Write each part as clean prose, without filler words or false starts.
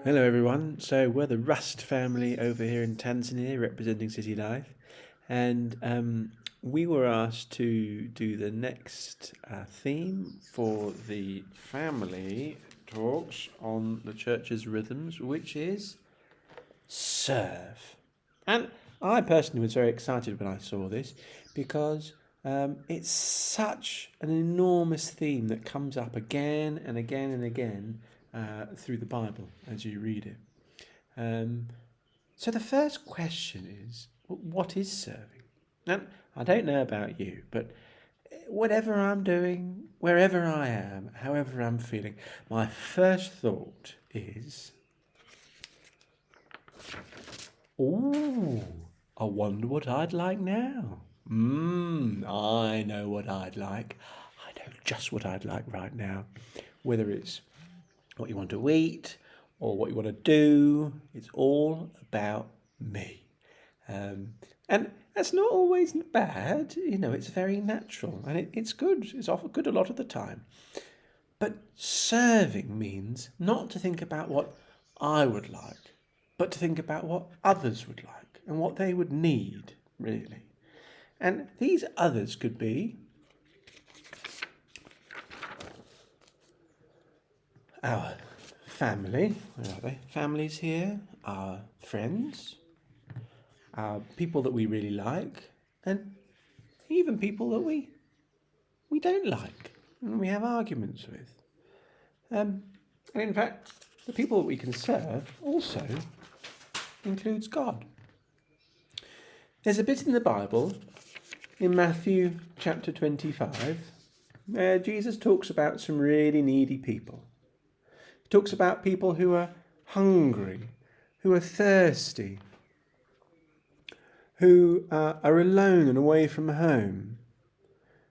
Hello everyone, so we're the Rust family over here in Tanzania representing City Life, and we were asked to do the next theme for the family talks on the church's rhythms, which is serve. And I personally was very excited when I saw this because it's such an enormous theme that comes up again and again and again through the Bible as you read it. So the first question is, what is serving? Now, I don't know about you, but whatever I'm doing, wherever I am, however I'm feeling, my first thought is, ooh, I wonder what I'd like now. I know what I'd like. I know just what I'd like right now. Whether it's what you want to eat or what you want to do, it's all about me. And that's not always bad, it's very natural and it's good. It's often good a lot of the time. But serving means not to think about what I would like, but to think about what others would like and what they would need, really. And these others could be our family. Where are they? Families here, our friends, our people that we really like, and even people that we don't like and we have arguments with. And in fact, the people that we can serve also includes God. There's a bit in the Bible, in Matthew chapter 25, where Jesus talks about some really needy people. He talks about people who are hungry, who are thirsty, who are alone and away from home,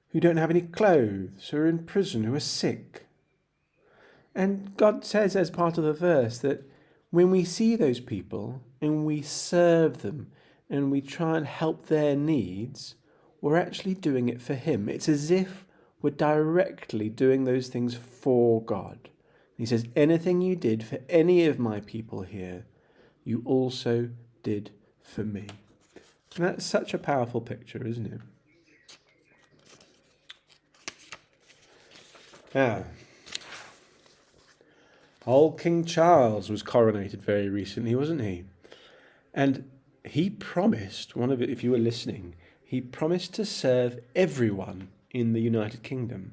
who don't have any clothes, who are in prison, who are sick. And God says as part of the verse that when we see those people and we serve them and we try and help their needs, we're actually doing it for Him. It's as if we're directly doing those things for God. He says, anything you did for any of my people here, you also did for me. And that's such a powerful picture, isn't it? Now, old King Charles was coronated very recently, wasn't he? And he promised, if you were listening, he promised to serve everyone in the United Kingdom.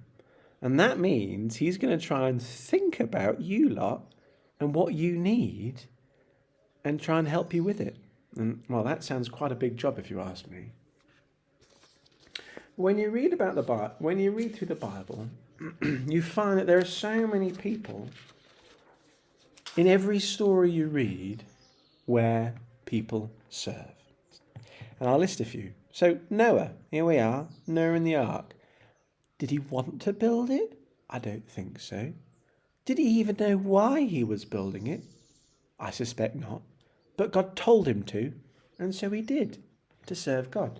And that means he's going to try and think about you lot and what you need and try and help you with it. And, well, that sounds quite a big job if you ask me. When you read through the Bible, you find that there are so many people in every story you read where people serve. And I'll list a few. So Noah, here we are, Noah in the ark. Did he want to build it? I don't think so. Did he even know why he was building it? I suspect not. But God told him to, and so he did, to serve God.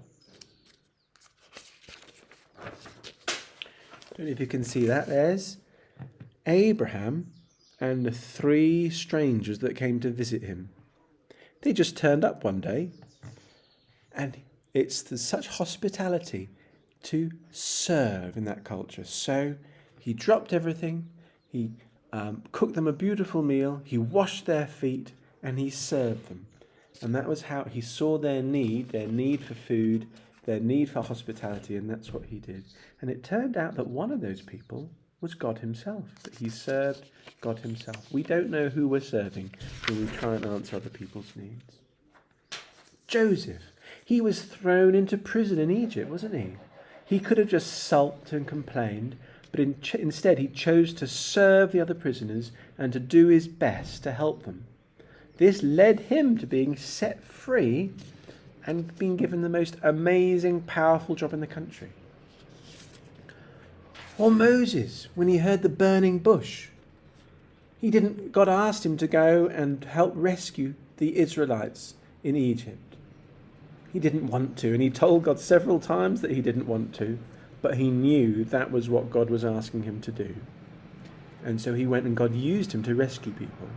Don't know if you can see that. There's Abraham and the 3 strangers that came to visit him. They just turned up one day, and it's such hospitality to serve in that culture. So he dropped everything, he cooked them a beautiful meal, he washed their feet, and he served them. And that was how he saw their need for food, their need for hospitality, and that's what he did. And it turned out that one of those people was God himself, that he served God himself. We don't know who we're serving when we try and answer other people's needs. Joseph, he was thrown into prison in Egypt, wasn't he? He could have just sulked and complained, but instead he chose to serve the other prisoners and to do his best to help them. This led him to being set free and being given the most amazing, powerful job in the country. Or Moses, when he heard the burning bush, God asked him to go and help rescue the Israelites in Egypt. He didn't want to, and he told God several times that he didn't want to, but he knew that was what God was asking him to do. And so he went, and God used him to rescue people.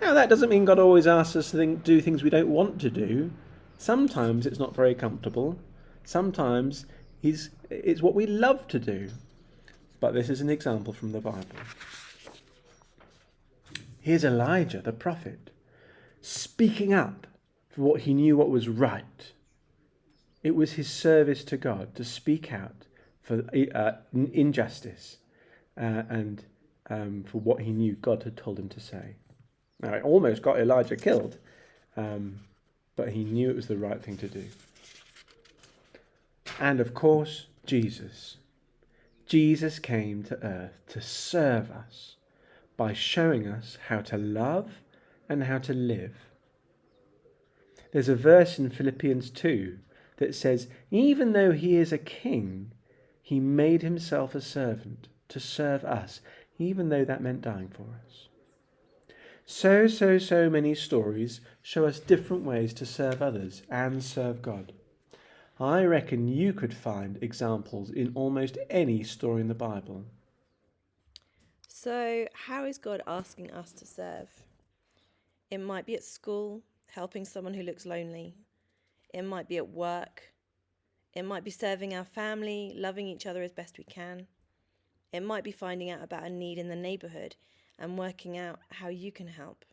Now, that doesn't mean God always asks us to do things we don't want to do. Sometimes it's not very comfortable. Sometimes it's what we love to do. But this is an example from the Bible. Here's Elijah, the prophet, speaking up for what he knew what was right. It was his service to God to speak out for injustice and for what he knew God had told him to say. Now, it almost got Elijah killed, but he knew it was the right thing to do. And of course, Jesus. Jesus came to earth to serve us by showing us how to love and how to live. There's a verse in Philippians 2 that says, even though he is a king, he made himself a servant to serve us, even though that meant dying for us. So many stories show us different ways to serve others and serve God. I reckon you could find examples in almost any story in the Bible. So, how is God asking us to serve? It might be at school, helping someone who looks lonely. It might be at work. It might be serving our family, loving each other as best we can. It might be finding out about a need in the neighbourhood and working out how you can help.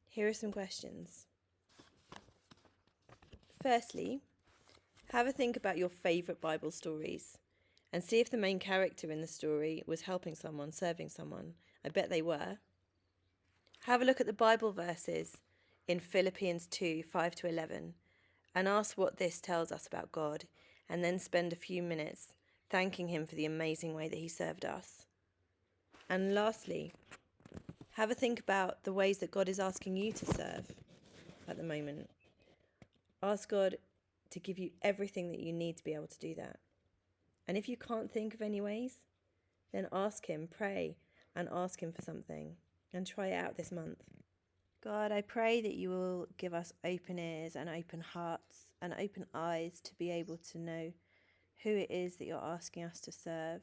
Here are some questions. Firstly, have a think about your favourite Bible stories and see if the main character in the story was helping someone, serving someone. I bet they were. Have a look at the Bible verses in Philippians 2, 5-11 and ask what this tells us about God, and then spend a few minutes thanking him for the amazing way that he served us. And lastly, have a think about the ways that God is asking you to serve at the moment. Ask God to give you everything that you need to be able to do that. And if you can't think of any ways, then ask him, pray, and ask him for something, and try it out this month. God, I pray that you will give us open ears and open hearts and open eyes to be able to know who it is that you're asking us to serve.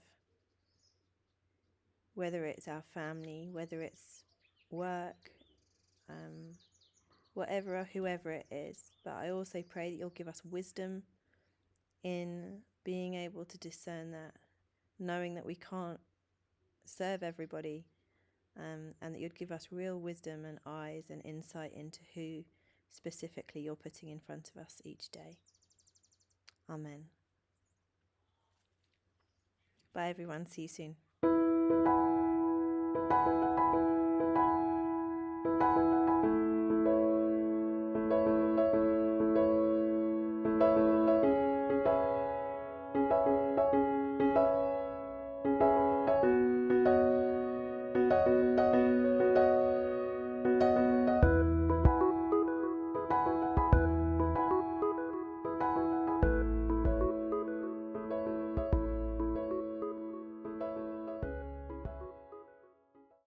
Whether it's our family, whether it's work, whatever or whoever it is. But I also pray that you'll give us wisdom in being able to discern that, knowing that we can't serve everybody, and that you'd give us real wisdom and eyes and insight into who specifically you're putting in front of us each day. Amen. Bye everyone, see you soon.